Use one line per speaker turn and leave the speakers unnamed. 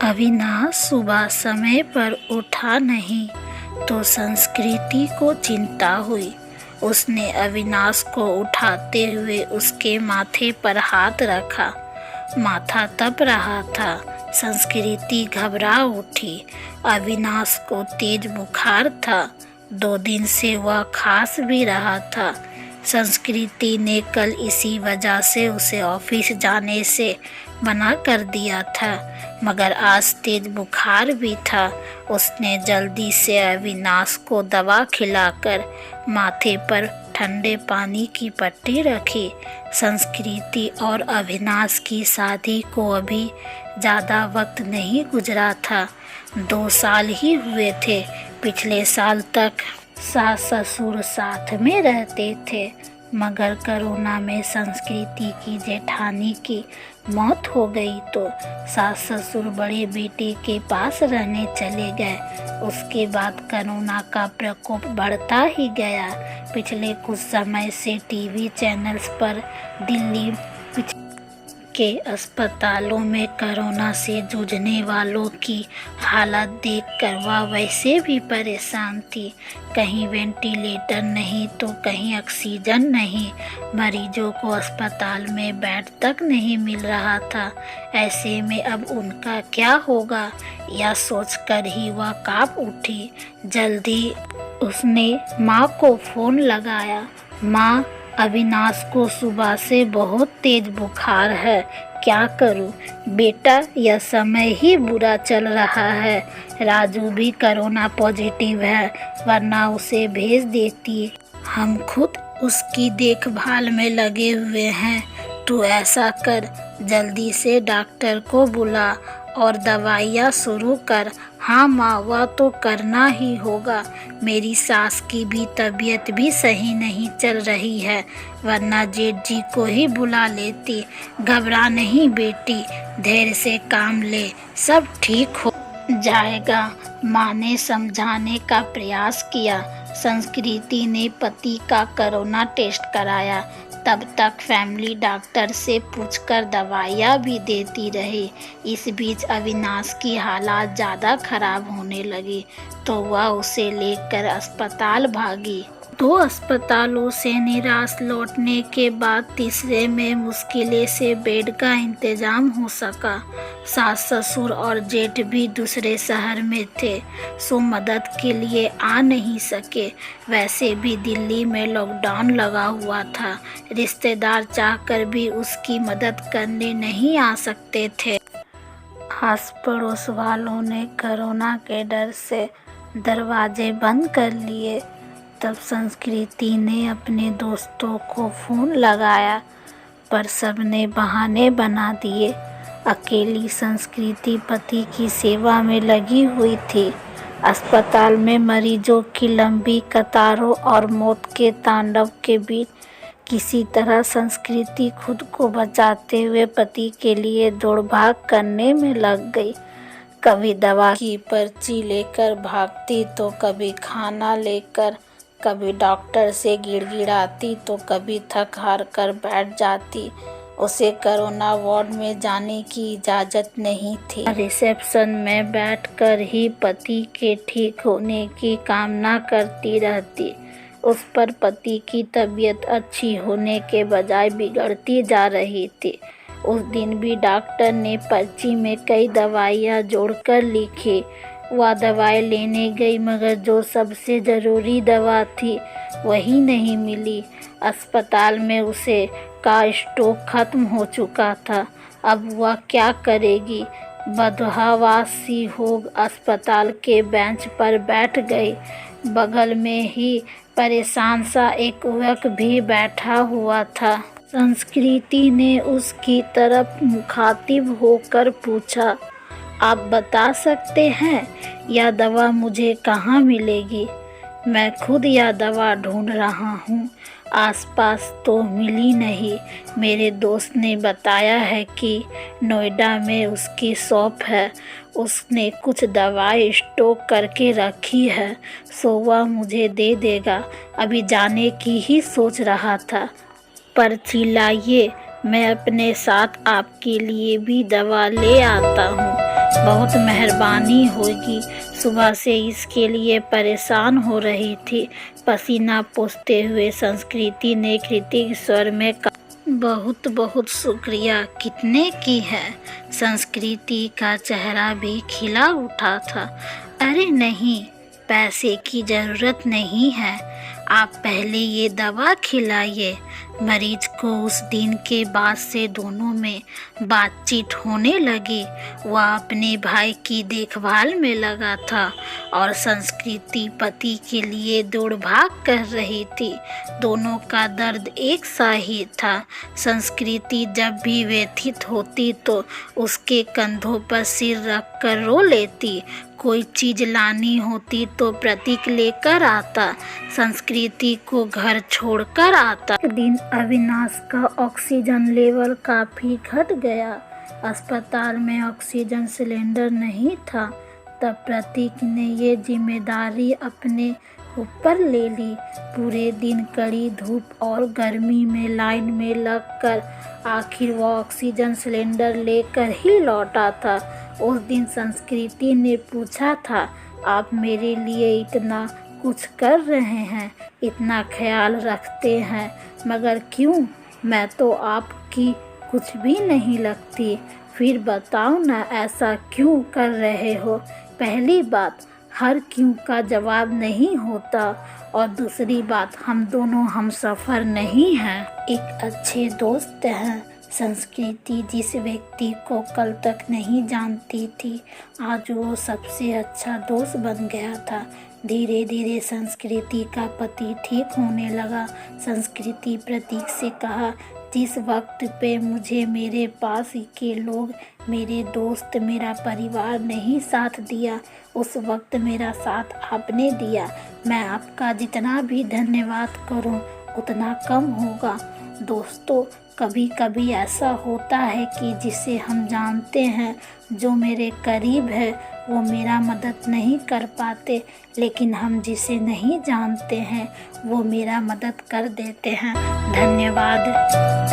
अविनाश सुबह समय पर उठा नहीं तो संस्कृति को चिंता हुई। उसने अविनाश को उठाते हुए उसके माथे पर हाथ रखा। माथा तप रहा था। संस्कृति घबरा उठी। अविनाश को तेज बुखार था। 2 दिन से वह खांस भी रहा था। संस्कृति ने कल इसी वजह से उसे ऑफिस जाने से मना कर दिया था, मगर आज तेज बुखार भी था। उसने जल्दी से अविनाश को दवा खिलाकर माथे पर ठंडे पानी की पट्टी रखी। संस्कृति और अविनाश की शादी को अभी ज़्यादा वक्त नहीं गुजरा था। 2 साल ही हुए थे। पिछले साल तक सास ससुर साथ में रहते थे, मगर कोरोना में संस्कृति की जेठानी की मौत हो गई तो सास ससुर बड़े बेटे के पास रहने चले गए। उसके बाद कोरोना का प्रकोप बढ़ता ही गया। पिछले कुछ समय से टीवी चैनल्स पर दिल्ली के अस्पतालों में कोरोना से जूझने वालों की हालत देखकर वह वैसे भी परेशान थी। कहीं वेंटिलेटर नहीं तो कहीं ऑक्सीजन नहीं। मरीजों को अस्पताल में बेड तक नहीं मिल रहा था। ऐसे में अब उनका क्या होगा, यह सोचकर ही वह कांप उठी। जल्दी उसने माँ को फ़ोन लगाया। माँ, अविनाश को सुबह से बहुत तेज बुखार है, क्या करूं? बेटा, यह समय ही बुरा चल रहा है। राजू भी कोरोना पॉजिटिव है, वरना उसे भेज देती। हम खुद उसकी देखभाल में लगे हुए हैं। तू ऐसा कर, जल्दी से डॉक्टर को बुला और दवाइयाँ शुरू कर। हाँ माँ, वह तो करना ही होगा। मेरी सास की भी तबीयत भी सही नहीं चल रही है, वरना जेठ जी को ही बुला लेती। घबरा नहीं बेटी, धैर्य से काम ले, सब ठीक हो जाएगा। माँ ने समझाने का प्रयास किया। संस्कृति ने पति का कोरोना टेस्ट कराया। तब तक फैमिली डॉक्टर से पूछकर दवाइयाँ भी देती रही। इस बीच अविनाश की हालत ज़्यादा खराब होने लगी तो वह उसे लेकर अस्पताल भागी। 2 अस्पतालों से निराश लौटने के बाद तीसरे में मुश्किल से बेड का इंतजाम हो सका। सास ससुर और जेठ भी दूसरे शहर में थे, सो मदद के लिए आ नहीं सके। वैसे भी दिल्ली में लॉकडाउन लगा हुआ था। रिश्तेदार चाहकर भी उसकी मदद करने नहीं आ सकते थे। आस पड़ोस वालों ने कोरोना के डर से दरवाजे बंद कर लिए। तब संस्कृति ने अपने दोस्तों को फ़ोन लगाया, पर सबने बहाने बना दिए। अकेली संस्कृति पति की सेवा में लगी हुई थी। अस्पताल में मरीजों की लंबी कतारों और मौत के तांडव के बीच किसी तरह संस्कृति खुद को बचाते हुए पति के लिए दौड़-भाग करने में लग गई। कभी दवा की पर्ची लेकर भागती तो कभी खाना लेकर, कभी डॉक्टर से गिड़गिड़ाती तो कभी थक हार कर बैठ जाती। उसे कोरोना वार्ड में जाने की इजाज़त नहीं थी। रिसेप्शन में बैठकर ही पति के ठीक होने की कामना करती रहती। उस पर पति की तबीयत अच्छी होने के बजाय बिगड़ती जा रही थी। उस दिन भी डॉक्टर ने पर्ची में कई दवाइयाँ जोड़कर लिखी। वह दवाई लेने गई, मगर जो सबसे ज़रूरी दवा थी वही नहीं मिली। अस्पताल में उसे का स्टॉक खत्म हो चुका था। अब वह क्या करेगी? बदहवासी हो अस्पताल के बेंच पर बैठ गई। बगल में ही परेशान सा एक युवक भी बैठा हुआ था। संस्कृति ने उसकी तरफ मुखातिब होकर पूछा, आप बता सकते हैं यह दवा मुझे कहाँ मिलेगी? मैं खुद यह दवा ढूंढ रहा हूँ, आसपास तो मिली नहीं। मेरे दोस्त ने बताया है कि नोएडा में उसकी शॉप है। उसने कुछ दवाई स्टॉक करके रखी है, सो वह मुझे दे देगा। अभी जाने की ही सोच रहा था। पर्ची लाइए, मैं अपने साथ आपके लिए भी दवा ले आता हूँ। बहुत मेहरबानी होगी। सुबह से इसके लिए परेशान हो रही थी। पसीना पोंछते हुए संस्कृति ने कृतज्ञ स्वर में कहा, बहुत बहुत शुक्रिया। कितने की है? संस्कृति का चेहरा भी खिला उठा था। अरे नहीं, पैसे की ज़रूरत नहीं है, आप पहले ये दवा खिलाइए। मरीज को उस दिन के बाद से दोनों में बातचीत होने लगी। वह अपने भाई की देखभाल में लगा था और संस्कृति पति के लिए दौड़ भाग कर रही थी। दोनों का दर्द एक सा ही था। संस्कृति जब भी व्यथित होती तो उसके कंधों पर सिर रख कर रो लेती। कोई चीज़ लानी होती तो प्रतीक लेकर आता, संस्कृति को घर छोड़कर आता। एक दिन अविनाश का ऑक्सीजन लेवल काफ़ी घट गया। अस्पताल में ऑक्सीजन सिलेंडर नहीं था। तब प्रतीक ने ये जिम्मेदारी अपने ऊपर ले ली। पूरे दिन कड़ी धूप और गर्मी में लाइन में लगकर आखिर वो ऑक्सीजन सिलेंडर लेकर ही लौटा था। उस दिन संस्कृति ने पूछा था, आप मेरे लिए इतना कुछ कर रहे हैं, इतना ख्याल रखते हैं, मगर क्यों? मैं तो आपकी कुछ भी नहीं लगती। फिर बताओ ना, ऐसा क्यों कर रहे हो? पहली बात, हर क्यों का जवाब नहीं होता, और दूसरी बात, हम दोनों हमसफ़र नहीं हैं, एक अच्छे दोस्त हैं। संस्कृति जिस व्यक्ति को कल तक नहीं जानती थी, आज वो सबसे अच्छा दोस्त बन गया था। धीरे धीरे संस्कृति का पति ठीक होने लगा। संस्कृति प्रतीक से कहा, जिस वक्त पे मुझे मेरे पास के लोग, मेरे दोस्त, मेरा परिवार नहीं साथ दिया, उस वक्त मेरा साथ आपने दिया। मैं आपका जितना भी धन्यवाद करूं उतना कम होगा। दोस्तों, कभी कभी ऐसा होता है कि जिसे हम जानते हैं, जो मेरे करीब है, वो मेरा मदद नहीं कर पाते, लेकिन हम जिसे नहीं जानते हैं वो मेरा मदद कर देते हैं। धन्यवाद।